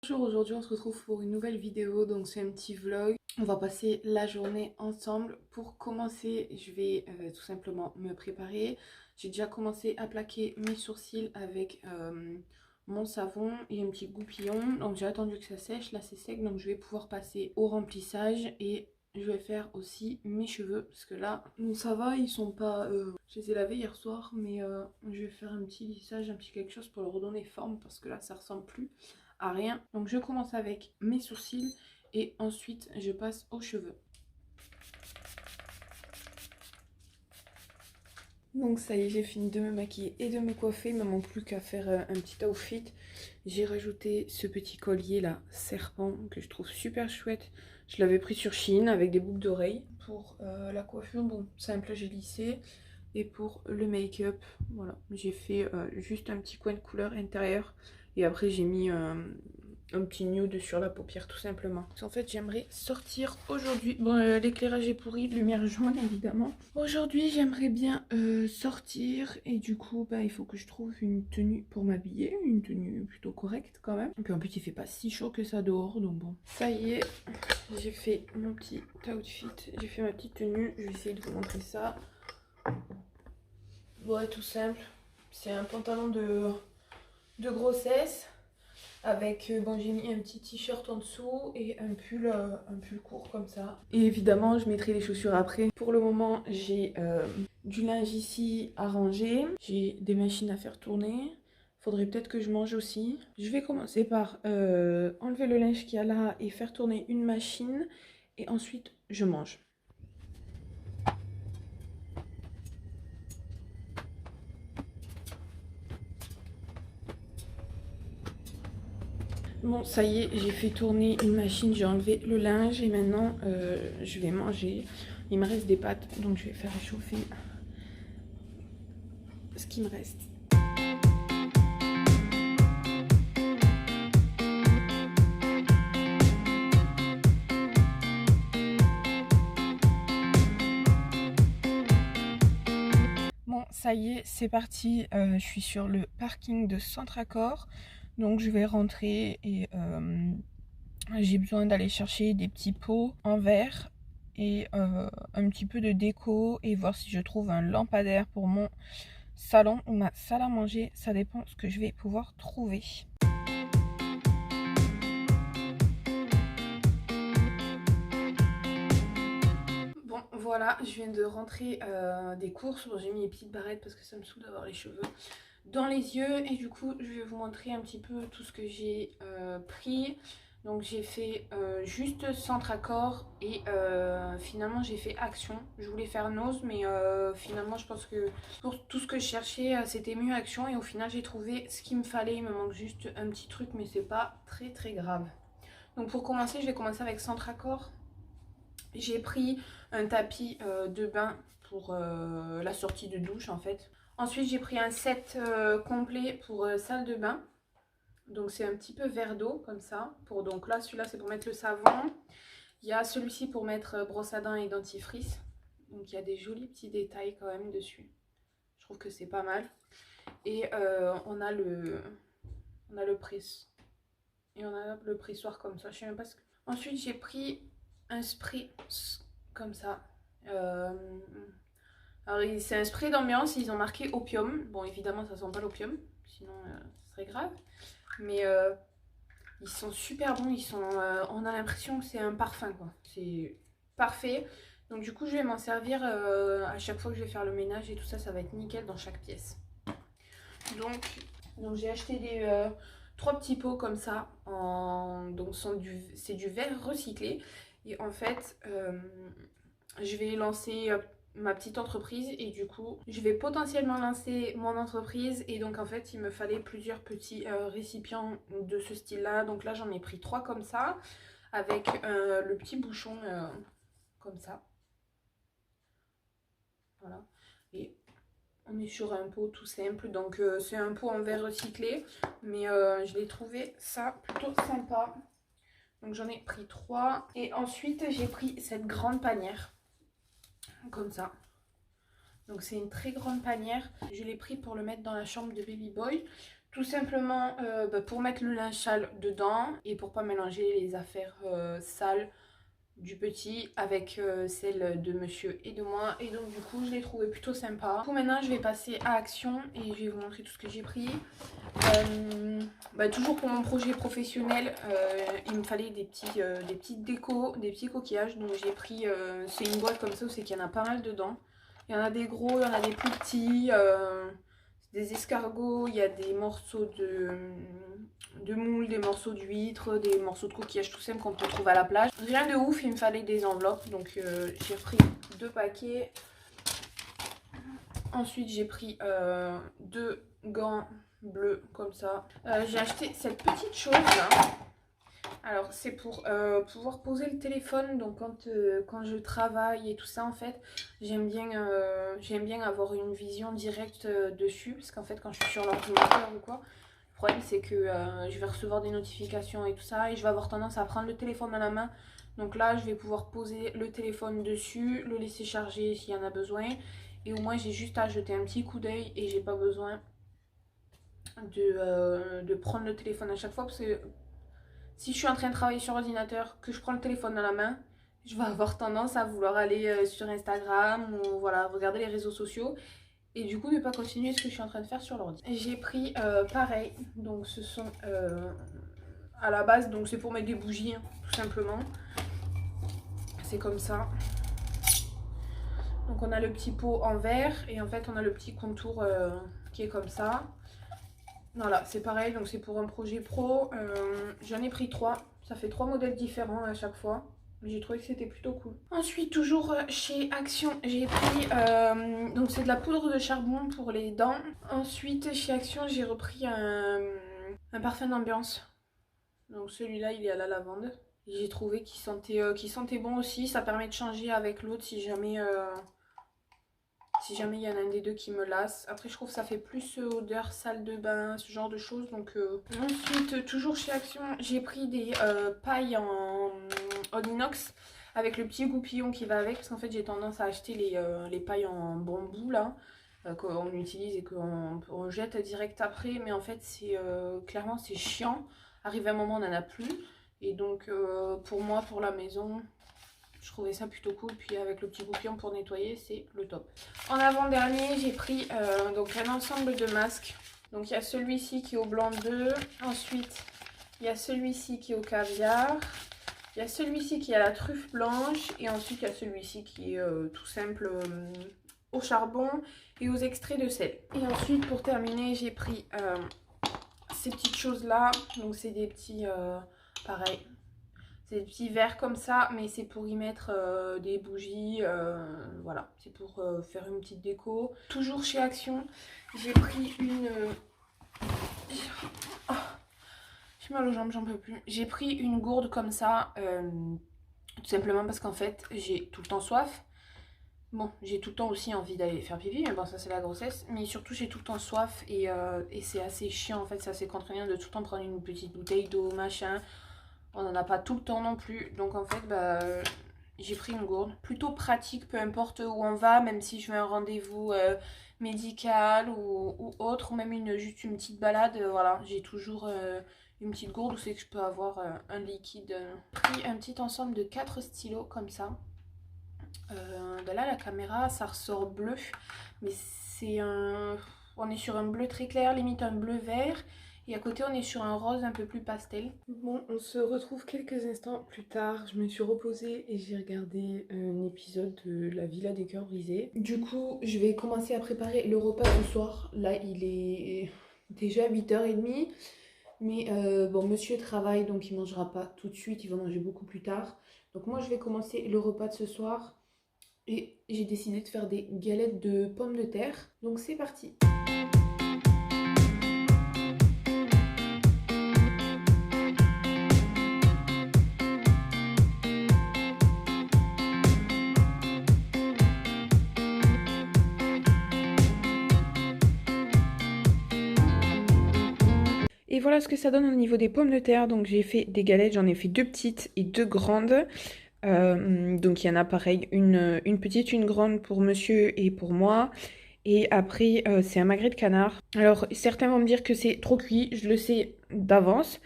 Bonjour, aujourd'hui on se retrouve pour une nouvelle vidéo, donc c'est un petit vlog. On va passer la journée ensemble. Pour commencer, je vais tout simplement me préparer. J'ai déjà commencé à plaquer mes sourcils avec mon savon et un petit goupillon. Donc j'ai attendu que ça sèche, là c'est sec, donc je vais pouvoir passer au remplissage et je vais faire aussi mes cheveux parce que là, bon, ça va, ils sont pas... je les ai lavés hier soir, mais je vais faire un petit lissage, un petit quelque chose pour leur redonner forme parce que là ça ressemble plus à rien. Donc je commence avec mes sourcils et ensuite je passe aux cheveux. Donc ça y est, j'ai fini de me maquiller et de me coiffer. Il ne me manque plus qu'à faire un petit outfit. J'ai rajouté ce petit collier là, serpent, que je trouve super chouette. Je l'avais pris sur Shein avec des boucles d'oreilles. Pour la coiffure, bon, simple, j'ai lissé. Et pour le make-up, voilà, j'ai fait juste un petit coin de couleur intérieure. Et après j'ai mis un petit nude sur la paupière tout simplement. En fait j'aimerais sortir aujourd'hui. Bon, l'éclairage est pourri, lumière jaune évidemment. Aujourd'hui j'aimerais bien sortir et du coup bah, il faut que je trouve une tenue pour m'habiller. Une tenue plutôt correcte quand même. Et puis en plus il fait pas si chaud que ça dehors, donc bon. Ça y est, j'ai fait mon petit outfit, j'ai fait ma petite tenue. Je vais essayer de vous montrer ça. Ouais, tout simple. C'est un pantalon de grossesse avec, bon, j'ai mis un petit t-shirt en dessous et un pull court comme ça. Et évidemment, je mettrai les chaussures après. Pour le moment, j'ai du linge ici à ranger. J'ai des machines à faire tourner. Faudrait peut-être que je mange aussi. Je vais commencer par enlever le linge qu'il y a là et faire tourner une machine. Et ensuite, je mange. Bon, ça y est, j'ai fait tourner une machine, j'ai enlevé le linge et maintenant je vais manger. Il me reste des pâtes, donc je vais faire réchauffer ce qui me reste. Bon, ça y est, c'est parti. Je suis sur le parking de Centracor. Donc je vais rentrer et j'ai besoin d'aller chercher des petits pots en verre et un petit peu de déco et voir si je trouve un lampadaire pour mon salon ou ma salle à manger. Ça dépend ce que je vais pouvoir trouver. Bon, voilà, je viens de rentrer des courses. Bon, j'ai mis les petites barrettes parce que ça me saoule d'avoir les cheveux dans les yeux. Et du coup, je vais vous montrer un petit peu tout ce que j'ai pris. Donc, j'ai fait juste Centracor et finalement, j'ai fait Action. Je voulais faire Nose, mais finalement, je pense que pour tout ce que je cherchais, c'était mieux Action. Et au final, j'ai trouvé ce qu'il me fallait. Il me manque juste un petit truc, mais c'est pas très très grave. Donc, pour commencer, je vais commencer avec Centracor. J'ai pris un tapis de bain pour la sortie de douche en fait. Ensuite j'ai pris un set complet pour salle de bain. Donc c'est un petit peu verre d'eau comme ça. Donc là celui-là c'est pour mettre le savon. Il y a celui-ci pour mettre brosse à dents et dentifrice. Donc il y a des jolis petits détails quand même dessus. Je trouve que c'est pas mal. Et on a le presse. Et on a le pressoir comme ça. Je sais même pas ce que... Ensuite j'ai pris un spray comme ça. Alors c'est un spray d'ambiance, ils ont marqué opium. Bon évidemment ça sent pas l'opium, sinon ce serait grave. Mais ils sont super bons, on a l'impression que c'est un parfum quoi. C'est parfait. Donc du coup je vais m'en servir à chaque fois que je vais faire le ménage et tout ça, ça va être nickel dans chaque pièce. Donc j'ai acheté des... 3 petits pots comme ça, donc c'est du verre recyclé. Et en fait, je vais lancer ma petite entreprise et du coup, je vais potentiellement lancer mon entreprise. Et donc en fait, il me fallait plusieurs petits récipients de ce style-là. Donc là, j'en ai pris 3 comme ça, avec le petit bouchon comme ça. Voilà. Et on est sur un pot tout simple, donc c'est un pot en verre recyclé, mais je l'ai trouvé ça plutôt sympa. Donc j'en ai pris 3. Et ensuite j'ai pris cette grande panière, comme ça. Donc c'est une très grande panière. Je l'ai pris pour le mettre dans la chambre de Baby Boy. Tout simplement pour mettre le linge sale dedans et pour pas mélanger les affaires sales du petit avec celle de monsieur et de moi. Et donc du coup je l'ai trouvé plutôt sympa. Du coup maintenant je vais passer à action et je vais vous montrer tout ce que j'ai pris. Toujours pour mon projet professionnel, il me fallait des petites décos, des petits coquillages. Donc j'ai pris, c'est une boîte comme ça où c'est qu'il y en a pas mal dedans. Il y en a des gros, il y en a des plus petits, des escargots, il y a des morceaux de moule, des morceaux d'huîtres, des morceaux de coquillages tout simple qu'on peut trouver à la plage. Rien de ouf, il me fallait des enveloppes, donc j'ai pris 2 paquets. Ensuite j'ai pris 2 gants bleus comme ça. J'ai acheté cette petite chose là. Alors c'est pour pouvoir poser le téléphone, donc quand je travaille et tout ça en fait, j'aime bien avoir une vision directe dessus, parce qu'en fait quand je suis sur l'ordinateur ou quoi, le problème c'est que je vais recevoir des notifications et tout ça, et je vais avoir tendance à prendre le téléphone dans la main. Donc là je vais pouvoir poser le téléphone dessus, le laisser charger s'il y en a besoin, et au moins j'ai juste à jeter un petit coup d'œil et j'ai pas besoin de prendre le téléphone à chaque fois, parce que si je suis en train de travailler sur ordinateur, que je prends le téléphone dans la main, je vais avoir tendance à vouloir aller sur Instagram ou voilà, regarder les réseaux sociaux et du coup ne pas continuer ce que je suis en train de faire sur l'ordi. J'ai pris pareil, donc ce sont à la base, donc c'est pour mettre des bougies, hein, tout simplement. C'est comme ça. Donc on a le petit pot en verre et en fait on a le petit contour qui est comme ça. Voilà, c'est pareil, donc c'est pour un projet pro. J'en ai pris 3. Ça fait 3 modèles différents à chaque fois. J'ai trouvé que c'était plutôt cool. Ensuite, toujours chez Action, j'ai pris... donc c'est de la poudre de charbon pour les dents. Ensuite, chez Action, j'ai repris un parfum d'ambiance. Donc celui-là, il est à la lavande. J'ai trouvé qu'il sentait bon aussi. Ça permet de changer avec l'autre si jamais... Si jamais il y en a un des deux qui me lasse. Après je trouve que ça fait plus odeur salle de bain, ce genre de choses. Donc ensuite toujours chez Action, j'ai pris des pailles en inox avec le petit goupillon qui va avec. Parce qu'en fait j'ai tendance à acheter les pailles en bambou là. Qu'on utilise et qu'on jette direct après. Mais en fait c'est clairement c'est chiant. Arrive un moment on n'en a plus. Et donc pour moi, pour la maison... Je trouvais ça plutôt cool, puis avec le petit goupillon pour nettoyer, c'est le top. En avant-dernier, j'ai pris donc un ensemble de masques. Donc il y a celui-ci qui est au blanc d'œuf. Ensuite, il y a celui-ci qui est au caviar. Il y a celui-ci qui est à la truffe blanche. Et ensuite, il y a celui-ci qui est tout simple au charbon et aux extraits de sel. Et ensuite, pour terminer, j'ai pris ces petites choses-là. Donc c'est des petits... pareil. C'est des petits verres comme ça, mais c'est pour y mettre des bougies, voilà, c'est pour faire une petite déco. Toujours chez Action, j'ai pris une... Oh, j'ai mal aux jambes, j'en peux plus. J'ai pris une gourde comme ça, tout simplement parce qu'en fait, j'ai tout le temps soif. Bon, j'ai tout le temps aussi envie d'aller faire pipi, mais bon, ça c'est la grossesse. Mais surtout, j'ai tout le temps soif et c'est assez chiant, en fait, c'est assez contraignant de tout le temps prendre une petite bouteille d'eau, machin. On n'en a pas tout le temps non plus. Donc en fait, j'ai pris une gourde. Plutôt pratique, peu importe où on va, même si je veux un rendez-vous médical ou autre, ou même juste une petite balade. Voilà, j'ai toujours une petite gourde où c'est que je peux avoir un liquide. J'ai pris un petit ensemble de 4 stylos comme ça. De là, la caméra, ça ressort bleu. Mais c'est un... On est sur un bleu très clair, limite un bleu vert. Et à côté, on est sur un rose un peu plus pastel. Bon, on se retrouve quelques instants plus tard. Je me suis reposée et j'ai regardé un épisode de La Villa des Cœurs Brisés. Du coup, je vais commencer à préparer le repas du soir. Là, il est déjà 8h30. Mais bon, monsieur travaille, donc il mangera pas tout de suite. Il va manger beaucoup plus tard. Donc moi, je vais commencer le repas de ce soir. Et j'ai décidé de faire des galettes de pommes de terre. Donc c'est parti! Et voilà ce que ça donne au niveau des pommes de terre. Donc j'ai fait des galettes, j'en ai fait 2 petites et 2 grandes. Donc il y en a pareil, une petite, une grande pour monsieur et pour moi. Et après, c'est un magret de canard. Alors, certains vont me dire que c'est trop cuit, je le sais d'avance.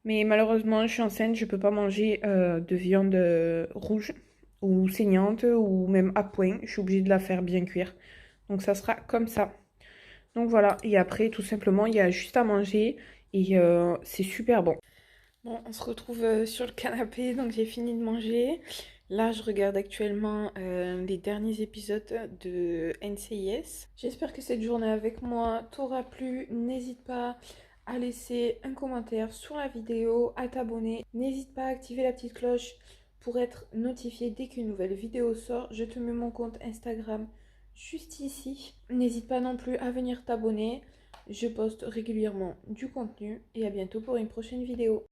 Mais malheureusement, je suis enceinte, je peux pas manger de viande rouge ou saignante ou même à point. Je suis obligée de la faire bien cuire. Donc ça sera comme ça. Donc voilà, et après, tout simplement, il y a juste à manger et c'est super bon. Bon, on se retrouve sur le canapé, donc j'ai fini de manger. Là, je regarde actuellement les derniers épisodes de NCIS. J'espère que cette journée avec moi t'aura plu. N'hésite pas à laisser un commentaire sur la vidéo, à t'abonner. N'hésite pas à activer la petite cloche pour être notifié dès qu'une nouvelle vidéo sort. Je te mets mon compte Instagram juste ici. N'hésite pas non plus à venir t'abonner. Je poste régulièrement du contenu et à bientôt pour une prochaine vidéo.